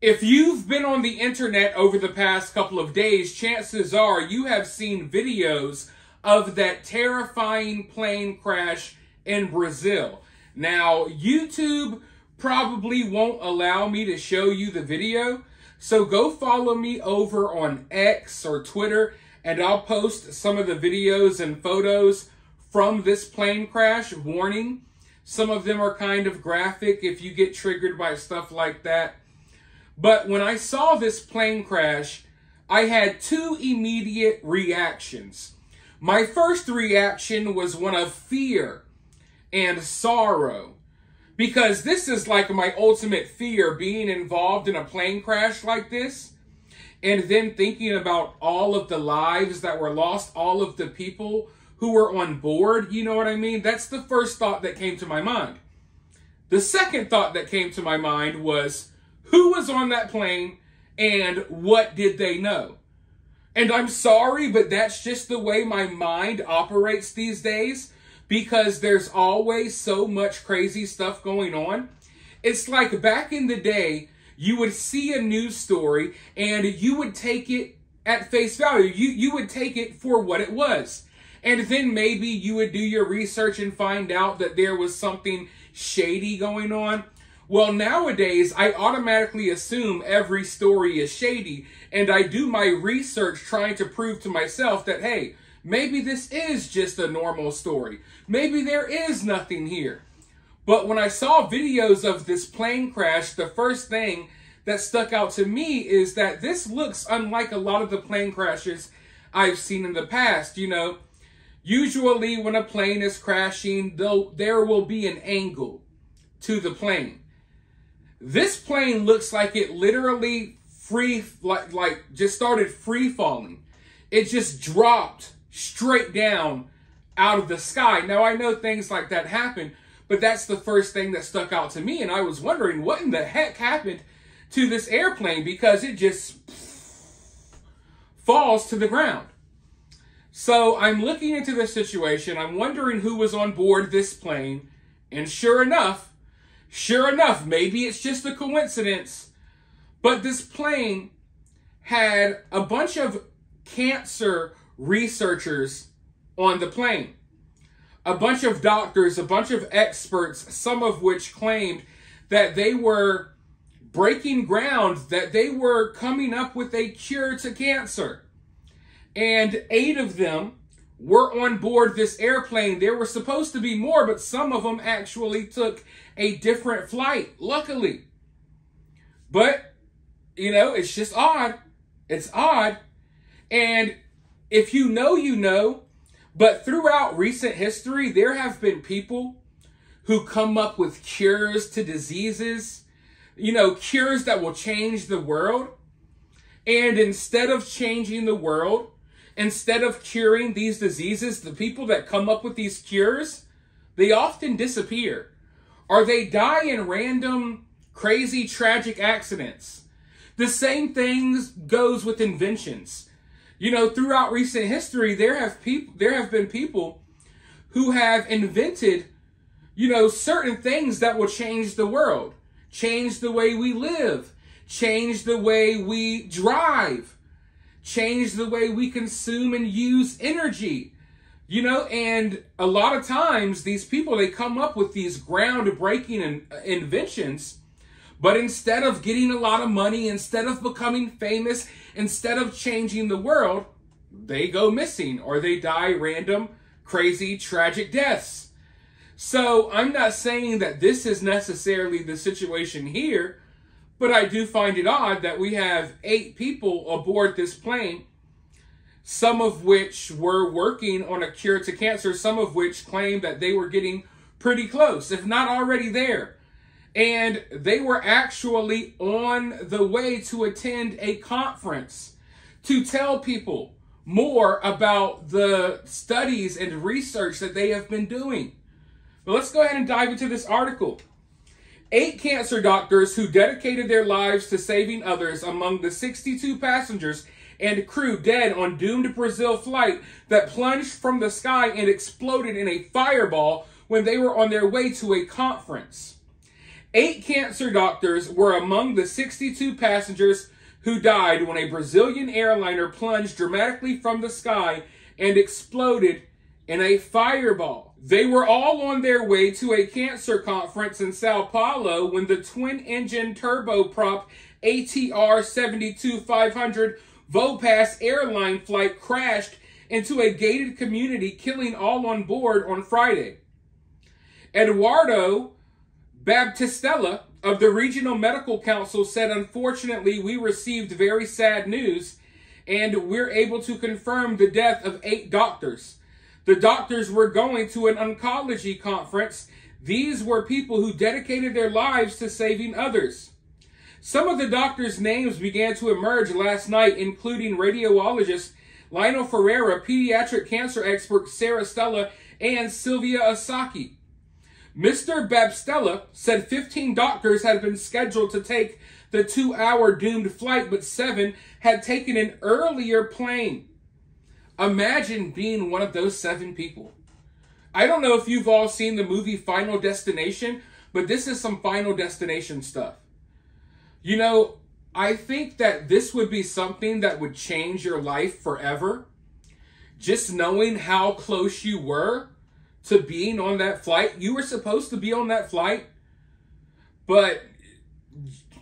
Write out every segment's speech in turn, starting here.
If you've been on the internet over the past couple of days, chances are you have seen videos of that terrifying plane crash in Brazil. Now, YouTube probably won't allow me to show you the video, so go follow me over on X or Twitter, and I'll post some of the videos and photos from this plane crash. Warning, some of them are kind of graphic if you get triggered by stuff like that. But when I saw this plane crash, I had two immediate reactions. My first reaction was one of fear and sorrow, because this is like my ultimate fear, being involved in a plane crash like this, and then thinking about all of the lives that were lost, all of the people who were on board, you know what I mean? That's the first thought that came to my mind. The second thought that came to my mind was, who was on that plane and what did they know? And I'm sorry, but that's just the way my mind operates these days, because there's always so much crazy stuff going on. It's like back in the day, you would see a news story and you would take it at face value. You would take it for what it was. And then maybe you would do your research and find out that there was something shady going on. Well, nowadays, I automatically assume every story is shady, and I do my research trying to prove to myself that, hey, maybe this is just a normal story. Maybe there is nothing here. But when I saw videos of this plane crash, the first thing that stuck out to me is that this looks unlike a lot of the plane crashes I've seen in the past. You know, usually when a plane is crashing, there will be an angle to the plane. This plane looks like it literally just started free falling. It just dropped straight down out of the sky. Now, I know things like that happen, but that's the first thing that stuck out to me. And I was wondering what in the heck happened to this airplane, because it just falls to the ground. So I'm looking into this situation. I'm wondering who was on board this plane. And sure enough, maybe it's just a coincidence, but this plane had a bunch of cancer researchers on the plane. A bunch of doctors, a bunch of experts, some of which claimed that they were breaking ground, that they were coming up with a cure to cancer. And 8 of them were on board this airplane. There were supposed to be more, but some of them actually took a different flight, luckily. But, you know, it's just odd. It's odd. And if you know, you know. But throughout recent history, there have been people who come up with cures to diseases, you know, cures that will change the world. And instead of changing the world, instead of curing these diseases, the people that come up with these cures, they often disappear. Or they die in random, crazy, tragic accidents. The same thing goes with inventions. You know, throughout recent history, there have been people who have invented, you know, certain things that will change the world, change the way we live, change the way we drive, change the way we consume and use energy. You know, and a lot of times these people, they come up with these groundbreaking inventions, but instead of getting a lot of money, instead of becoming famous, instead of changing the world, they go missing or they die random, crazy, tragic deaths. So I'm not saying that this is necessarily the situation here, but I do find it odd that we have 8 people aboard this plane, some of which were working on a cure to cancer, some of which claimed that they were getting pretty close, if not already there. And they were actually on the way to attend a conference to tell people more about the studies and research that they have been doing. But let's go ahead and dive into this article. 8 cancer doctors who dedicated their lives to saving others among the 62 passengers and crew dead on doomed Brazil flight that plunged from the sky and exploded in a fireball when they were on their way to a conference. 8 cancer doctors were among the 62 passengers who died when a Brazilian airliner plunged dramatically from the sky and exploded in a fireball. They were all on their way to a cancer conference in Sao Paulo when the twin-engine turboprop ATR 72-500 Vopas airline flight crashed into a gated community, killing all on board on Friday. Eduardo Baptistella of the Regional Medical Council said, "Unfortunately, we received very sad news, and we're able to confirm the death of 8 doctors. The doctors were going to an oncology conference. These were people who dedicated their lives to saving others." Some of the doctors' names began to emerge last night, including radiologist Lionel Ferreira, pediatric cancer expert Sarah Stella, and Sylvia Asaki. Mr. Baptistella said 15 doctors had been scheduled to take the 2-hour doomed flight, but 7 had taken an earlier plane. Imagine being one of those 7 people. I don't know if you've all seen the movie Final Destination, but this is some Final Destination stuff. You know, I think that this would be something that would change your life forever. Just knowing how close you were to being on that flight. You were supposed to be on that flight, but,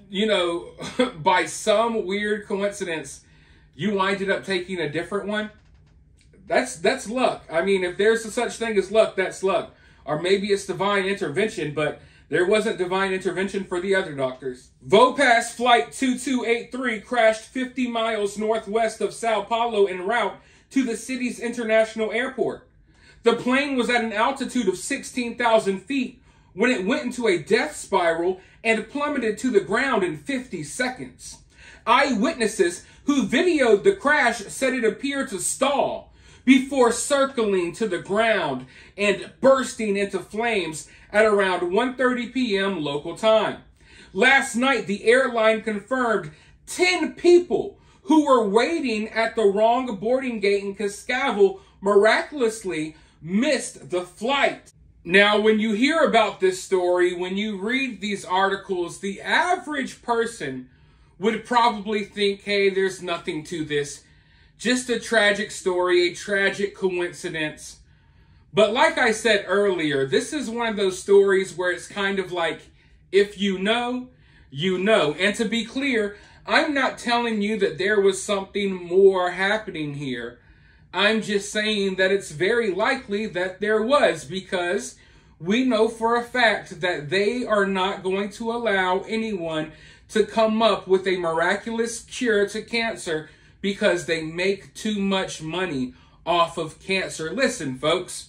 you know, by some weird coincidence, you winded up taking a different one. That's luck. I mean, if there's a such thing as luck, that's luck. Or maybe it's divine intervention, but there wasn't divine intervention for the other doctors. Vopas Flight 2283 crashed 50 miles northwest of Sao Paulo en route to the city's international airport. The plane was at an altitude of 16,000 feet when it went into a death spiral and plummeted to the ground in 50 seconds. Eyewitnesses who videoed the crash said it appeared to stall before circling to the ground and bursting into flames at around 1:30 p.m. local time. Last night, the airline confirmed 10 people who were waiting at the wrong boarding gate in Cascavel miraculously missed the flight. Now, when you hear about this story, when you read these articles, the average person would probably think, hey, there's nothing to this. Just a tragic story, a tragic coincidence. But like I said earlier, this is one of those stories where it's kind of like, if you know, you know. And to be clear, I'm not telling you that there was something more happening here. I'm just saying that it's very likely that there was, because we know for a fact that they are not going to allow anyone to come up with a miraculous cure to cancer because they make too much money off of cancer. Listen, folks,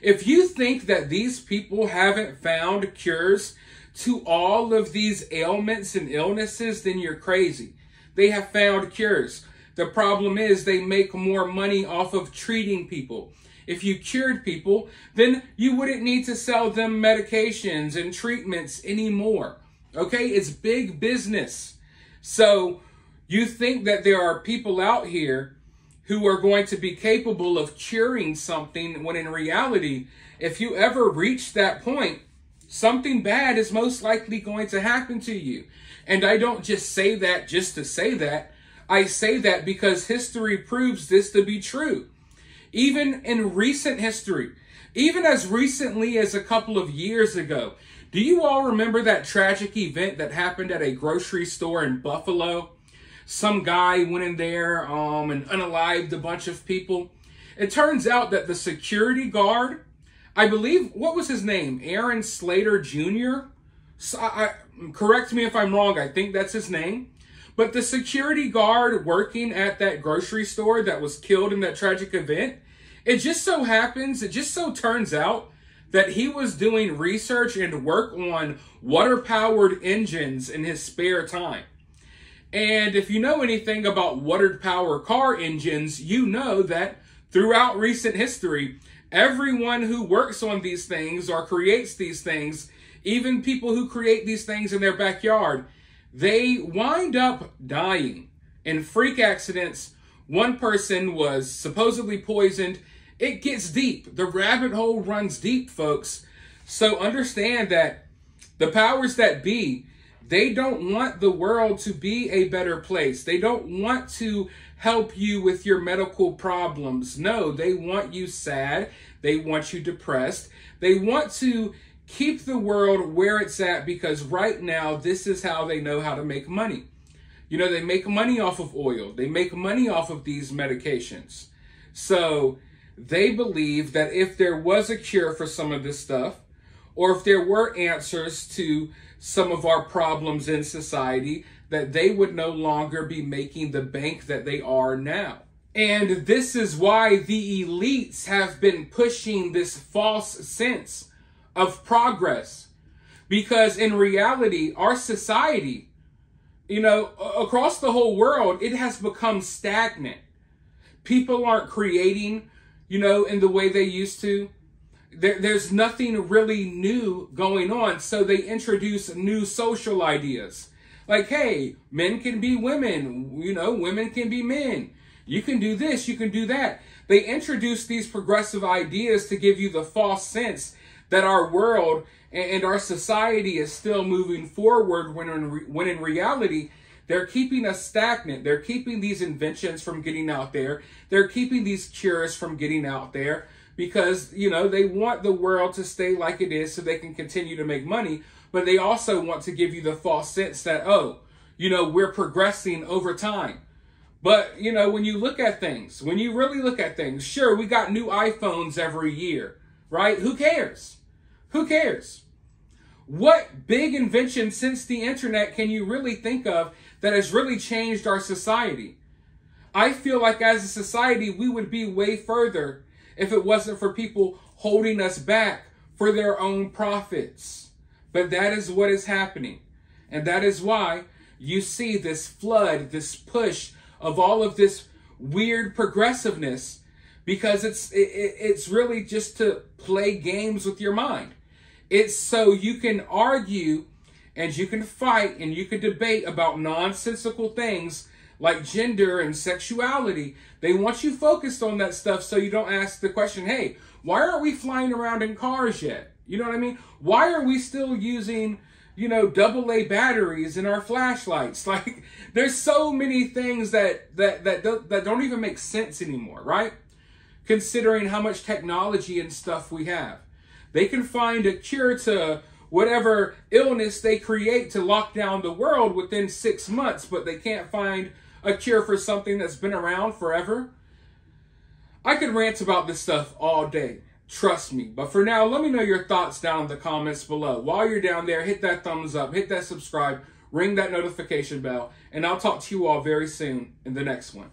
if you think that these people haven't found cures to all of these ailments and illnesses, then you're crazy. They have found cures. The problem is they make more money off of treating people. If you cured people, then you wouldn't need to sell them medications and treatments anymore. Okay? It's big business. So you think that there are people out here who are going to be capable of curing something, when in reality, if you ever reach that point, something bad is most likely going to happen to you. And I don't just say that just to say that. I say that because history proves this to be true. Even in recent history, even as recently as a couple of years ago, do you all remember that tragic event that happened at a grocery store in Buffalo? Some guy went in there and unalived a bunch of people. It turns out that the security guard, I believe, what was his name? Aaron Slater Jr.? Correct me if I'm wrong, I think that's his name. But the security guard working at that grocery store that was killed in that tragic event, it just so turns out that he was doing research and work on water-powered engines in his spare time. And if you know anything about water-powered car engines, you know that throughout recent history, everyone who works on these things or creates these things, even people who create these things in their backyard, they wind up dying in freak accidents. One person was supposedly poisoned. It gets deep. The rabbit hole runs deep, folks. So understand that The powers that be, they don't want the world to be a better place. They don't want to help you with your medical problems. No, they want you sad. They want you depressed. They want to keep the world where it's at because right now, this is how they know how to make money. You know, they make money off of oil. They make money off of these medications. So they believe that if there was a cure for some of this stuff, or if there were answers to some of our problems in society, that they would no longer be making the bank that they are now. And this is why the elites have been pushing this false sense of progress. Because in reality, our society, you know, across the whole world, it has become stagnant. People aren't creating, you know, in the way they used to. There's nothing really new going on. So they introduce new social ideas. Like, hey, men can be women, you know, women can be men. You can do this, you can do that. They introduce these progressive ideas to give you the false sense that our world and our society is still moving forward when in reality, they're keeping us stagnant. They're keeping these inventions from getting out there. They're keeping these cures from getting out there because, you know, they want the world to stay like it is so they can continue to make money. But they also want to give you the false sense that, oh, you know, we're progressing over time. But, you know, when you look at things, when you really look at things, sure, we got new iPhones every year, right? Who cares? Who cares? What big invention since the internet can you really think of that has really changed our society? I feel like as a society, we would be way further if it wasn't for people holding us back for their own profits. But that is what is happening. And that is why you see this flood, this push of all of this weird progressiveness, because it's really just to play games with your mind. It's so you can argue and you can fight and you can debate about nonsensical things like gender and sexuality. They want you focused on that stuff so you don't ask the question, hey, why aren't we flying around in cars yet? You know what I mean? Why are we still using, you know, AA batteries in our flashlights? Like, there's so many things that don't even make sense anymore, right? Considering how much technology and stuff we have. They can find a cure to whatever illness they create to lock down the world within 6 months, but they can't find a cure for something that's been around forever. I could rant about this stuff all day. Trust me. But for now, let me know your thoughts down in the comments below. While you're down there, hit that thumbs up, hit that subscribe, ring that notification bell, and I'll talk to you all very soon in the next one.